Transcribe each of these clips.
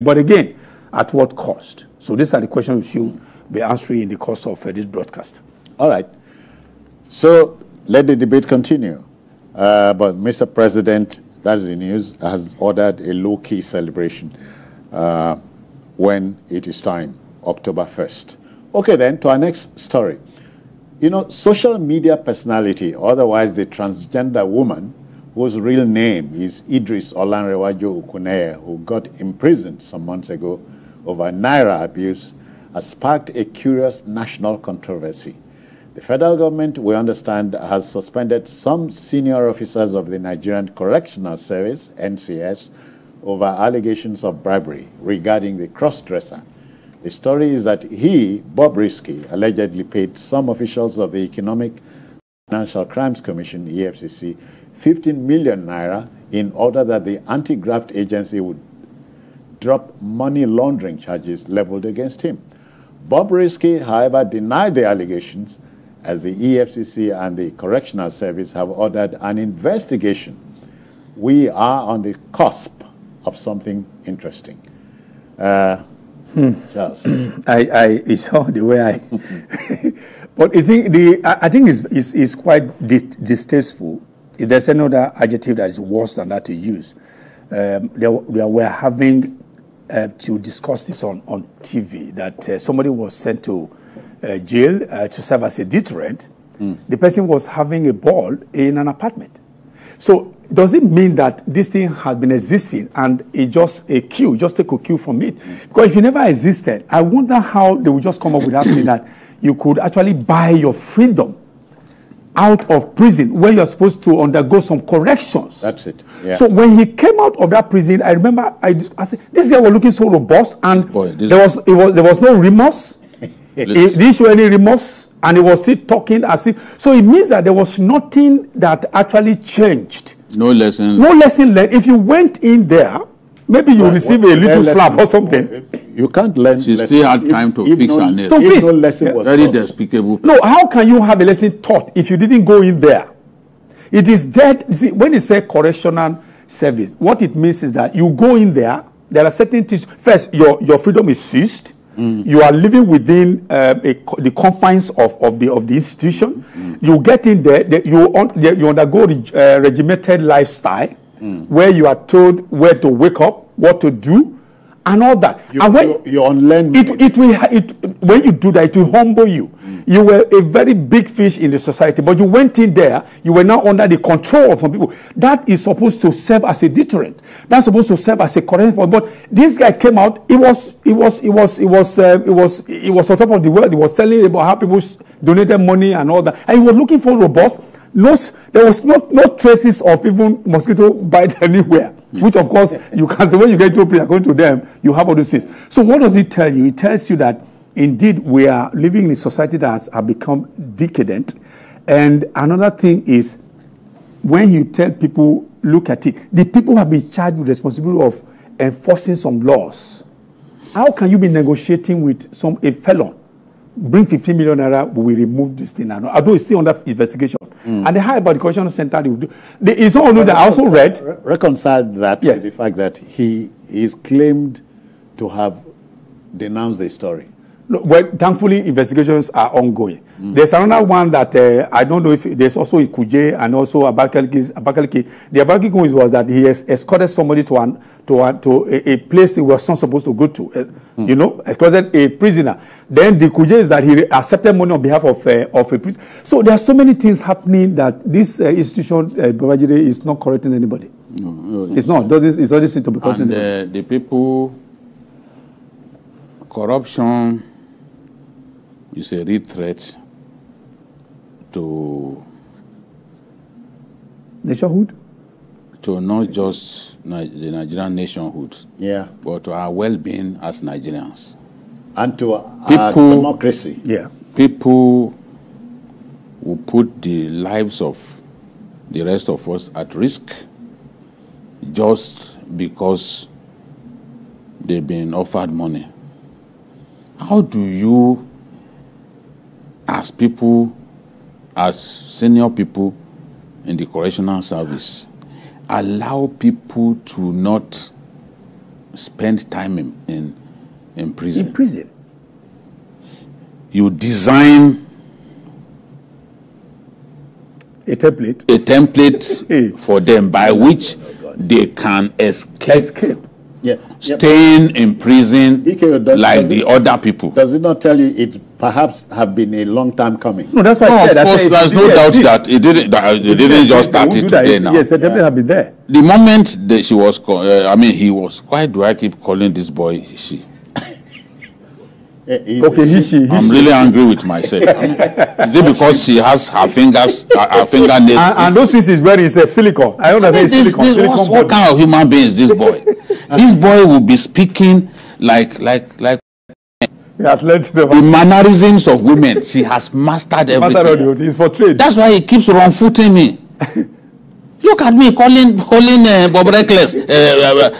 But again, at what cost? So these are the questions we should be answering in the course of this broadcast. All right. So let the debate continue. But Mr. President, that's the news, has ordered a low-key celebration when it is time, October 1st. Okay, then, to our next story. You know, social media personality, otherwise the transgender woman, whose real name is Idris Olanrewaju Okuneye, who got imprisoned some months ago over Naira abuse, has sparked a curious national controversy. The federal government, we understand, has suspended some senior officers of the Nigerian Correctional Service, NCS, over allegations of bribery regarding the cross-dresser. The story is that he, Bobrisky, allegedly paid some officials of the Economic Financial Crimes Commission, EFCC, 15 million naira in order that the anti-graft agency would drop money laundering charges leveled against him. Bobrisky, however, denied the allegations, as the EFCC and the Correctional Service have ordered an investigation. We are on the cusp of something interesting. Charles. It's all the way I... But I think it's quite distasteful. If there's another adjective that is worse than that to use, we're having to discuss this on TV, that somebody was sent to jail to serve as a deterrent. The person was having a ball in an apartment. So does it mean that this thing has been existing and it's just a cue, just take a cue from it? Because if it never existed, I wonder how they would just come up with that thing that you could actually buy your freedom out of prison where you're supposed to undergo some corrections. That's it. Yeah. So when he came out of that prison, I remember I said, this guy was looking so robust, and there was no remorse. He didn't show any remorse, and he was still talking as if. So it means that there was nothing that actually changed. No lesson. No lesson learned. If you went in there, maybe you receive a little slap or something. You can't learn. She still had time to fix her nails. No lesson was very despicable. No, how can you have a lesson taught if you didn't go in there? It is dead. See, when you say correctional service, what it means is that you go in there. There are certain things. First, your freedom is seized. You are living within the confines of the institution. You get in there. You undergo regimented lifestyle, where you are told where to wake up, what to do, and all that. And when you unlearn when you do that, it will humble you. You were a very big fish in the society, but you went in there. You were now under the control of some people. That is supposed to serve as a deterrent. That's supposed to serve as a correction. But this guy came out. It was on top of the world. He was telling about how people donated money and all that, and he was looking for robust. There was no traces of even mosquito bite anywhere. Which, of course, you can say when you get to a place, according to them, you have all those things. So what does it tell you? It tells you that indeed we are living in a society that has become decadent. And another thing is, when you tell people, look at it, the people have been charged with the responsibility of enforcing some laws. How can you be negotiating with a felon? Bring 15 million naira, we will remove this thing. Although it's still under investigation. And the high about the correctional center, it's not only that I also read. Reconciled that with the fact that he is claimed to have denounced the story. No, well, thankfully, investigations are ongoing. There's another one that I don't know if there's also Kuje and also Abakaliki. The Abakaliki was that he has escorted somebody to a place he was not supposed to go to. You know, escorted a prisoner. Then the Kuje is that he accepted money on behalf of a prisoner. So there are so many things happening that this institution, Babajide, is not correcting anybody. No, it's not. It's always to be correcting. And the people, corruption is a real threat to nationhood, to not just the Nigerian nationhood, but to our well-being as Nigerians and to our democracy. Yeah, people who put the lives of the rest of us at risk just because they've been offered money. How do you, as people, as senior people in the correctional service, allow people to not spend time in prison. In prison. You design a template for them by which they can escape. Yeah. Staying in prison like the other people. Does it not tell you it perhaps have been a long time coming? No, that's why I said. Of course, there's no doubt that it didn't. They didn't just start it today now. Yes, the template have been there. The moment that she was, he was. Why do I keep calling this boy she? Okay, he. I'm really angry with myself. Is it because she has her fingers, her fingernails? And those things is wearing silicone. I understand silicone. What kind of human being is this boy? This boy will be speaking like the mannerisms of women. She has mastered everything. It's for trade. That's why he keeps wrong-footing me. Look at me calling Bob Reckless,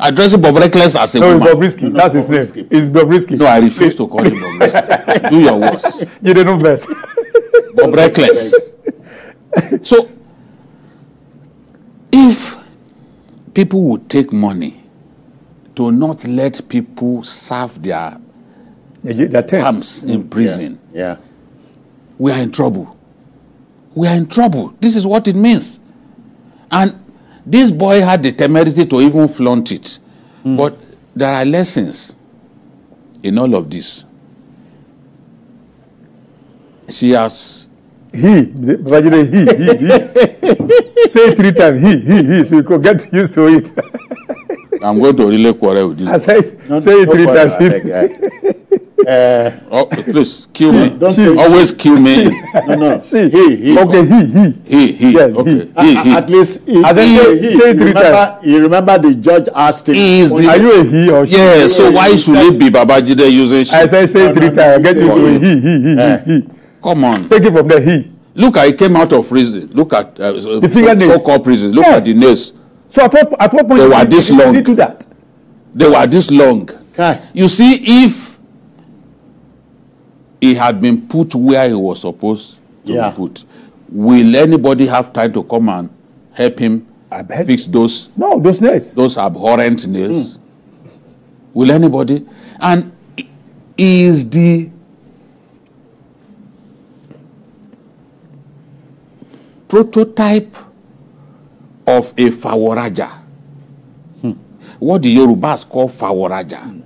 addressing Bob Reckless as a woman. No, Bobrisky. That's his name. It's Bobrisky. No, I refuse to call him Bobrisky. Do your worst. You don't know best. Bob Reckless. So, if people would take money to not let people serve their terms in prison, we are in trouble. We are in trouble. This is what it means. And this boy had the temerity to even flaunt it. But there are lessons in all of this. She has... He. Say it 3 times. He. So you could get used to it. I'm going to really quarrel with this. Say it 3 times. Please, kill me. Always kill me. No. He. Okay, he. Yes, okay. He. At least he. Say it 3 times. You remember the judge asked him. Are you a he or she? Yeah, so why should it be Babajide using she? I say it 3 times. I get you to he. Come on. Take it from there, he. Look, I came out of prison. Look at the fingernails. So-called prison. Look at the nails. So at what point they were this long? Did do that? They were this long. You see, if he had been put where he was supposed to be put, will anybody have time to come and help him fix those? No, those nails. Those abhorrent nails. Will anybody? And is the prototype of a faworaja. What the Yorubas call faworaja.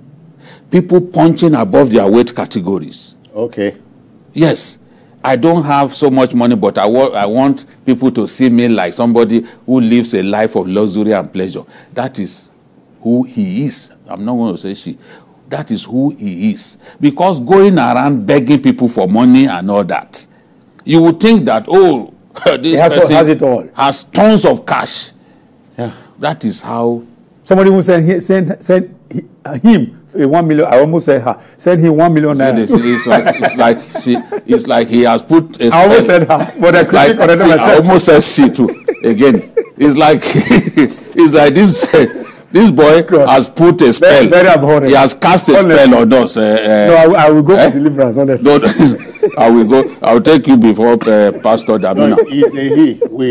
People punching above their weight categories. Okay. Yes. I don't have so much money, but I want people to see me like somebody who lives a life of luxury and pleasure. That is who he is. I'm not going to say she. That is who he is. Because going around begging people for money and all that, you would think that, oh, this person has it all. Has tons of cash. Yeah. That is how... Somebody who sent him 1 million, I almost said her, send him 1 million naira. It's like he has put a spell. I almost said her, but I almost said she too. Again, it's like this boy has put a spell. Very abhorrent. He has cast a spell on us. No, I will go for deliverance, honestly. No, I will go. I will take you before Pastor Damina. No,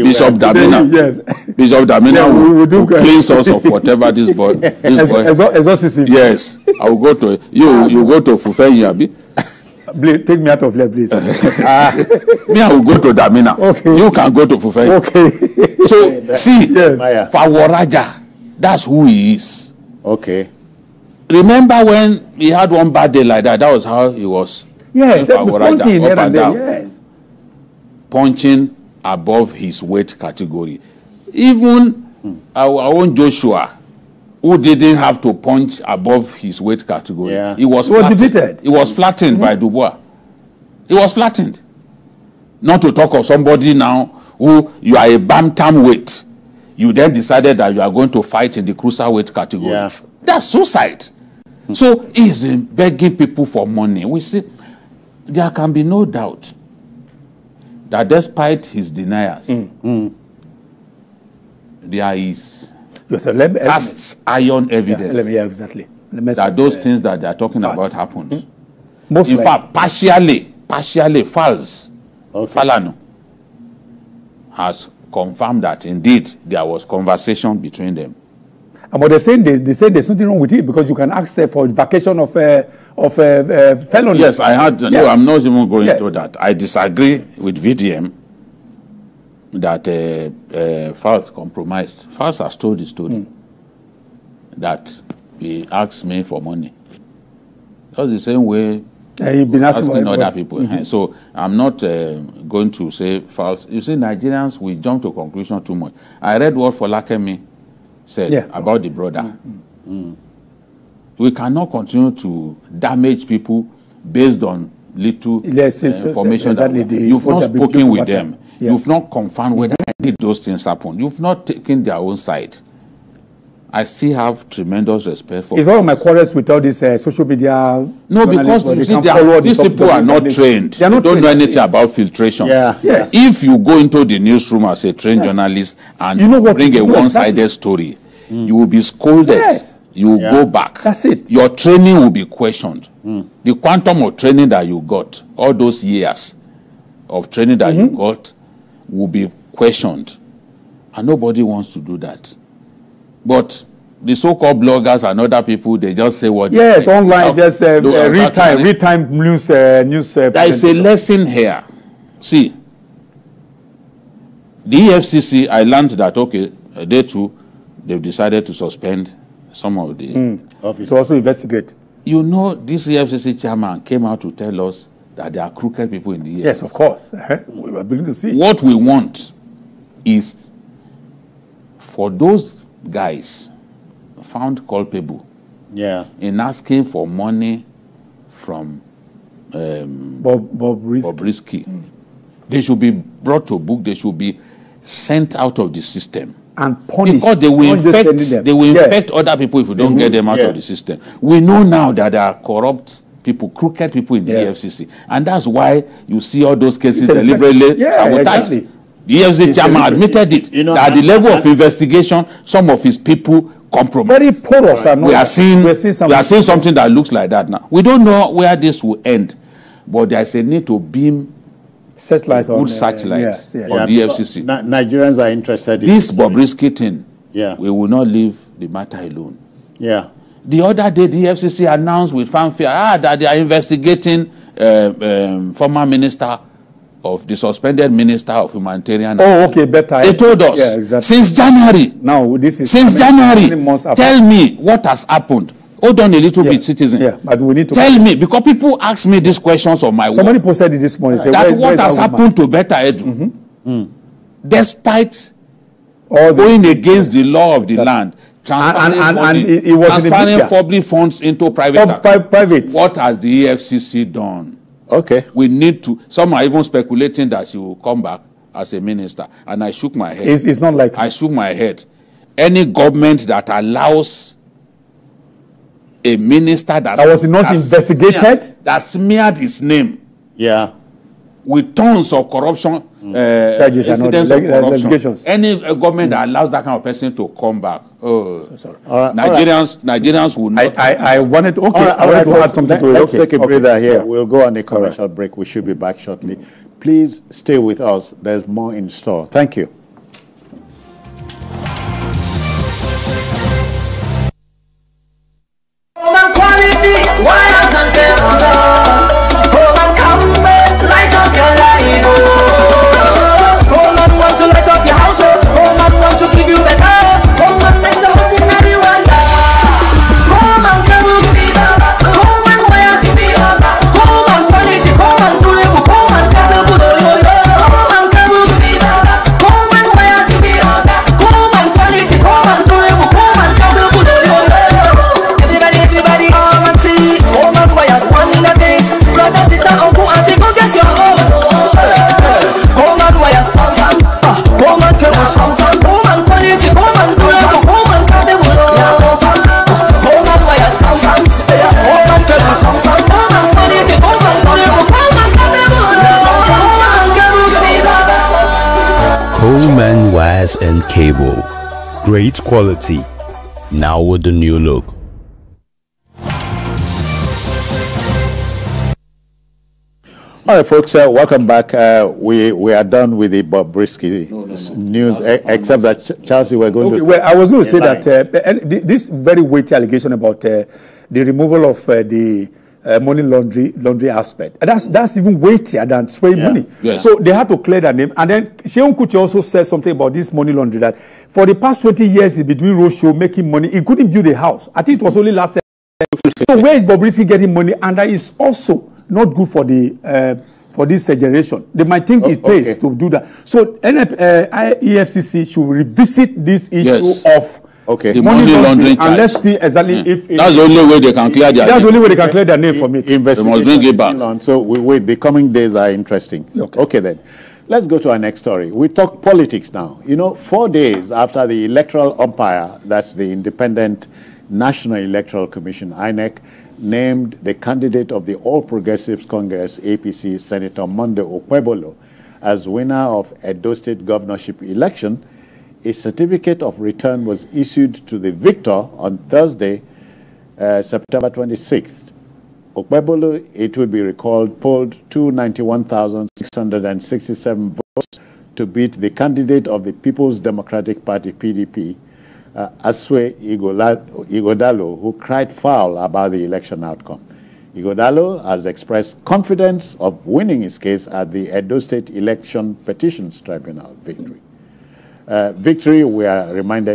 Bishop Damina. Yes. Bishop Damina will cleanse us of whatever this boy. Exorcism. Yes. I will go to you go to Fufeyi, Abi. Take me out of there, please. Me, I will go to Damina. Okay. You can go to Fufeyi. Okay. So see, Faworaja. That's who he is. Okay. Remember when he had one bad day like that? That was how he was. Yes, up and down. Yes. Punching above his weight category. Even our own Joshua, who didn't have to punch above his weight category, he was defeated. He was flattened by Dubois. He was flattened. Not to talk of somebody now who you are a bantam weight. You then decided that you are going to fight in the cruiserweight category. Yeah. That's suicide. So he's begging people for money. We see, there can be no doubt that despite his deniers, there is cast iron evidence that those things that they are talking about happened. In fact, partially false. Falano has confirmed that indeed there was conversation between them. But they say there's something wrong with it because you can ask for vacation of felony. Yes, I had. Yes. No, I'm not even going into that. I disagree with VDM that Falz compromised. Falz has told the story that he asked me for money. That's the same way you've been asking other people. So I'm not going to say Falz. You see, Nigerians, we jump to conclusion too much. I read what Folakemi said about the brother. We cannot continue to damage people based on little information. You've not spoken with them. You've not confirmed whether those things happen. You've not taken their own side. I still have tremendous respect for. It's one of my quarrels with all this social media. No, because you see, these people are not trained. They don't know anything about filtration. If you go into the newsroom as a trained journalist and bring a one-sided story, you will be scolded. You will go back. That's it. Your training will be questioned. The quantum of training that you got, all those years of training that you got, will be questioned. And nobody wants to do that. But the so-called bloggers and other people, they just say what. Yes, online, there's real-time news. There is a lesson here. See, the EFCC, I learned that, okay, day 2, they've decided to suspend some of the officers. To also investigate. You know, this EFCC chairman came out to tell us that there are crooked people in the EFCC. Yes, of course. We are beginning to see. What we want is for those guys found culpable in asking for money from Bobrisky. They should be brought to book. They should be sent out of the system and punished. Because they will infect other people if we don't get them out of the system. We know now that there are corrupt people, crooked people in the EFCC, and that's why you see all those cases deliberately sabotaged. Exactly. The EFCC chairman admitted it. That at the level of investigation, some of his people compromised. Very porous. We are seeing something that looks like that now. We don't know where this will end, but there is a need to beam searchlights on searchlights on the EFCC. Nigerians are interested in this Bobrisky thing. We will not leave the matter alone. The other day, the EFCC announced with fanfare that they are investigating former minister of the suspended minister of humanitarian. Better. They told us since January. Now this is since January. Tell me what has happened. Hold on a little bit, citizen. But we need to tell me, because people ask me these questions on my Somebody posted it this morning. That what has happened to Beta Edu, despite going against the law of the land, transferring public funds into private. What has the EFCC done? We need to. Some are even speculating that she will come back as a minister, and I shook my head. It's not like I shook my head. Any government that allows a minister that was not investigated, that smeared his name, with tons of corruption, charges, incidents of corruption. Any government that allows that kind of person to come back, Nigerians will not. I wanted to. I wanted to add something to it. Let's take a breather here. We'll go on a commercial break. We should be back shortly. Please stay with us. There's more in store. Thank you. And cable, great quality, now with the new look. All right, folks, welcome back. We are done with the Bobrisky news, except that Charles, you were going to... Well, I was going to say that this very weighty allegation about the removal of the money laundry aspect, that's even weightier than spraying money. Yes. So they had to clear that name. And then Sheon Kuti also said something about this money laundry, that for the past 20 years, he's been doing roadshow, making money. He couldn't build a house. I think it was only last year. So where is Bobrisky getting money? And that is also not good for the for this generation. They might think it pays to do that. So EFCC should revisit this issue of the money laundering charge. And let's see exactly if that's the only way they can clear their name. That's the only way they can clear their name from it. They must bring it back. So we wait. The coming days are interesting. Okay then. Let's go to our next story. We talk politics now. You know, 4 days after the electoral umpire, that's the Independent National Electoral Commission, INEC, named the candidate of the All Progressives Congress, APC, Senator Monday Okpebholo, as winner of Edo State governorship election, a certificate of return was issued to the victor on Thursday, September 26th. Okpebholo, it would be recalled, polled 291,667 votes to beat the candidate of the People's Democratic Party, PDP, Asue Ighodalo, who cried foul about the election outcome. Ighodalo has expressed confidence of winning his case at the Edo State Election Petitions Tribunal victory. We are reminded,